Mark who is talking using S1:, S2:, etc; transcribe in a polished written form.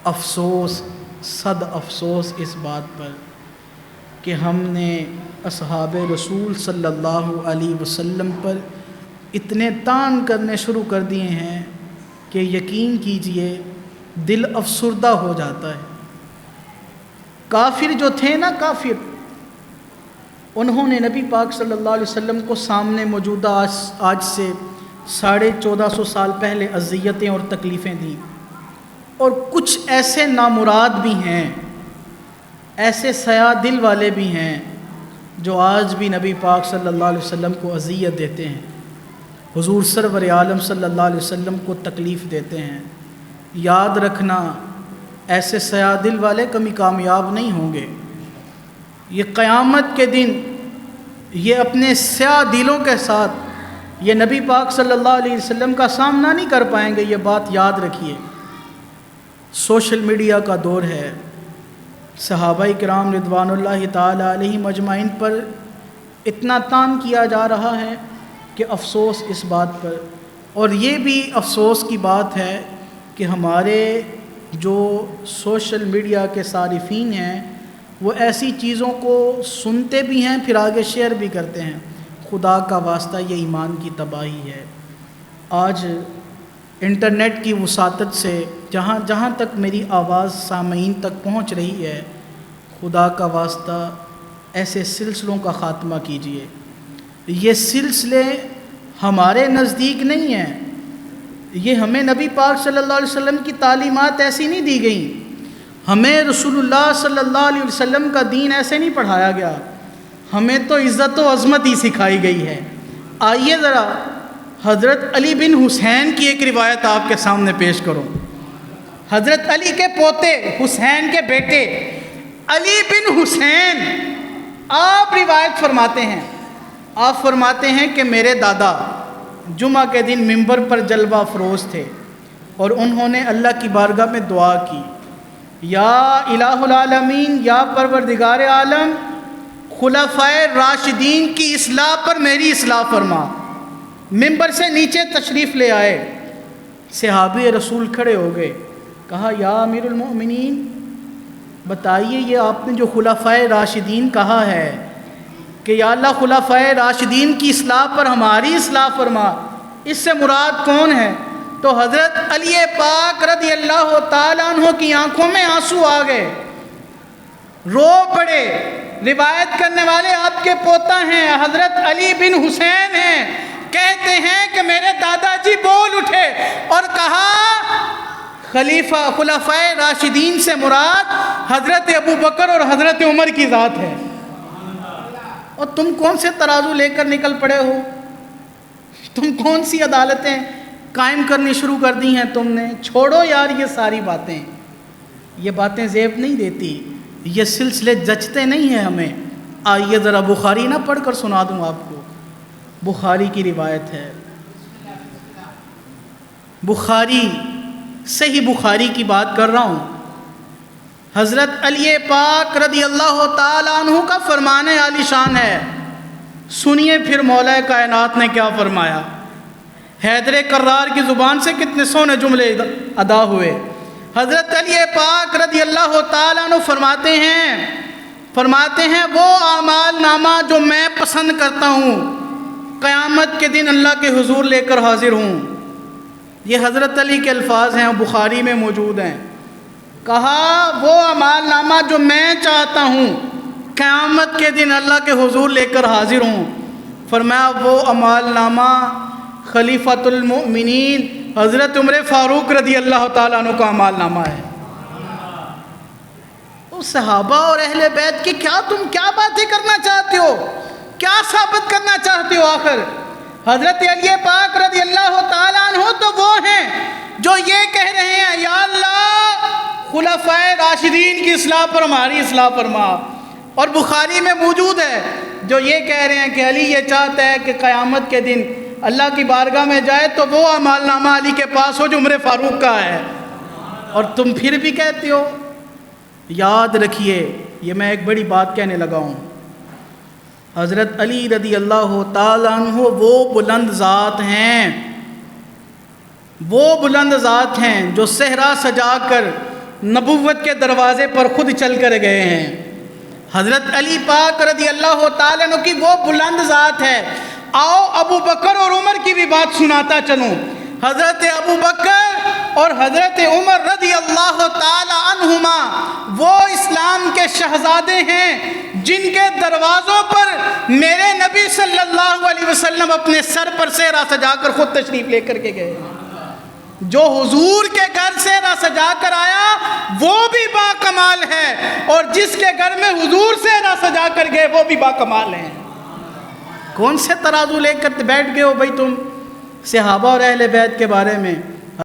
S1: افسوس، صد افسوس اس بات پر کہ ہم نے اصحاب رسول صلی اللہ علیہ وسلم پر اتنے طعن کرنے شروع کر دیے ہیں کہ یقین کیجئے دل افسردہ ہو جاتا ہے۔ کافر جو تھے نا، کافر، انہوں نے نبی پاک صلی اللہ علیہ وسلم کو سامنے موجودہ آج سے 1450 سال پہلے اذیتیں اور تکلیفیں دیں، اور کچھ ایسے نامراد بھی ہیں، ایسے سیاہ دل والے بھی ہیں جو آج بھی نبی پاک صلی اللہ علیہ وسلم کو اذیت دیتے ہیں، حضور سرور عالم صلی اللہ علیہ وسلم کو تکلیف دیتے ہیں۔ یاد رکھنا، ایسے سیاہ دل والے کبھی کامیاب نہیں ہوں گے۔ یہ قیامت کے دن یہ اپنے سیاہ دلوں کے ساتھ یہ نبی پاک صلی اللہ علیہ وسلم کا سامنا نہیں کر پائیں گے، یہ بات یاد رکھیے۔ سوشل میڈیا کا دور ہے، صحابہ کرام رضوان اللہ تعالی علیہم اجمعین پر اتنا طعن کیا جا رہا ہے کہ افسوس اس بات پر، اور یہ بھی افسوس کی بات ہے کہ ہمارے جو سوشل میڈیا کے صارفین ہیں وہ ایسی چیزوں کو سنتے بھی ہیں، پھر آگے شیئر بھی کرتے ہیں۔ خدا کا واسطہ یہ ایمان کی تباہی ہے۔ آج انٹرنیٹ کی وساطت سے جہاں تک میری آواز سامعین تک پہنچ رہی ہے، خدا کا واسطہ ایسے سلسلوں کا خاتمہ کیجیے۔ یہ سلسلے ہمارے نزدیک نہیں ہیں، یہ ہمیں نبی پاک صلی اللہ علیہ وسلم کی تعلیمات ایسی نہیں دی گئیں، ہمیں رسول اللہ صلی اللہ علیہ وسلم کا دین ایسے نہیں پڑھایا گیا، ہمیں تو عزت و عظمت ہی سکھائی گئی ہے۔ آئیے ذرا حضرت علی بن حسین کی ایک روایت آپ کے سامنے پیش کروں۔ حضرت علی کے پوتے، حسین کے بیٹے علی بن حسین، آپ روایت فرماتے ہیں، آپ فرماتے ہیں کہ میرے دادا جمعہ کے دن منبر پر جلوہ افروز تھے اور انہوں نے اللہ کی بارگاہ میں دعا کی، یا الہ العالمین، یا پروردگار عالم، خلفائے راشدین کی اصلاح پر میری اصلاح فرما۔ منبر سے نیچے تشریف لے آئے، صحابی رسول کھڑے ہو گئے، کہا یا امیر المؤمنین بتائیے یہ آپ نے جو خلفائے راشدین کہا ہے کہ یا اللہ خلفائے راشدین کی اصلاح پر ہماری اصلاح فرما، اس سے مراد کون ہے؟ تو حضرت علی پاک رضی اللہ تعالیٰ عنہ کی آنکھوں میں آنسو آ گئے، رو پڑے۔ روایت کرنے والے آپ کے پوتا ہیں، حضرت علی بن حسین ہیں، کہتے ہیں کہ میرے دادا جی بول اٹھے اور کہا خلفائے راشدین سے مراد حضرت ابو بکر اور حضرت عمر کی ذات ہے۔ اور تم کون سے ترازو لے کر نکل پڑے ہو؟ تم کون سی عدالتیں قائم کرنی شروع کر دی ہیں تم نے؟ چھوڑو یار یہ ساری باتیں، یہ باتیں زیب نہیں دیتی، یہ سلسلے جچتے نہیں ہیں ہمیں۔ آئیے ذرا بخاری نہ پڑھ کر سنا دوں آپ کو، بخاری کی روایت ہے، بخاری، صحیح بخاری کی بات کر رہا ہوں۔ حضرت علی پاک رضی اللہ تعالیٰ عنہ کا فرمان عالی شان ہے، سنیے پھر مولا کائنات نے کیا فرمایا۔ حیدر کرار کی زبان سے کتنے سونے جملے ادا ہوئے۔ حضرت علی پاک رضی اللہ تعالیٰ عنہ فرماتے ہیں وہ اعمال نامہ جو میں پسند کرتا ہوں قیامت کے دن اللہ کے حضور لے کر حاضر ہوں۔ یہ حضرت علی کے الفاظ ہیں، بخاری میں موجود ہیں۔ کہا وہ اعمال نامہ جو میں چاہتا ہوں قیامت کے دن اللہ کے حضور لے کر حاضر ہوں، فرمایا وہ اعمال نامہ خلیفۃ المؤمنین حضرت عمر فاروق رضی اللہ تعالیٰ عنہ کا اعمال نامہ ہے۔ اس صحابہ اور اہل بیت کی تم کیا باتیں کرنا چاہتے ہو؟ کیا ثابت کرنا چاہتے ہو آخر؟ حضرت علی پاک رضی اللہ تعالیٰ عنہ تو وہ ہیں جو یہ کہہ رہے ہیں یا اللہ خلفائے راشدین کی اصلاح پر ہماری اصلاح فرما، اور بخاری میں موجود ہے جو یہ کہہ رہے ہیں کہ علی یہ چاہتا ہے کہ قیامت کے دن اللہ کی بارگاہ میں جائے تو وہ اعمال نامہ علی کے پاس ہو جو عمر فاروق کا ہے، اور تم پھر بھی کہتے ہو۔ یاد رکھیے، یہ میں ایک بڑی بات کہنے لگا ہوں، حضرت علی رضی اللہ تعالیٰ عنہ وہ بلند ذات ہیں، وہ بلند ذات ہیں جو صحرا سجا کر نبوت کے دروازے پر خود چل کر گئے ہیں۔ حضرت علی پاک رضی اللہ تعالیٰ عنہ کی وہ بلند ذات ہے۔ آؤ ابو بکر اور عمر کی بھی بات سناتا چلوں۔ حضرت ابو بکر اور حضرت عمر رضی اللہ تعالی عنہما وہ اسلام کے شہزادے ہیں جن کے دروازوں پر میرے نبی صلی اللہ علیہ وسلم اپنے سر پر سہرا سجا کر خود تشریف لے کر کے گئے۔ جو حضور کے گھر سہرا سجا کر آیا وہ بھی با کمال ہے، اور جس کے گھر میں حضور سہرا سجا کر گئے وہ بھی با کمال ہیں۔ کون سے ترازو لے کر بیٹھ گئے ہو بھائی تم صحابہ اور اہل بیت کے بارے میں؟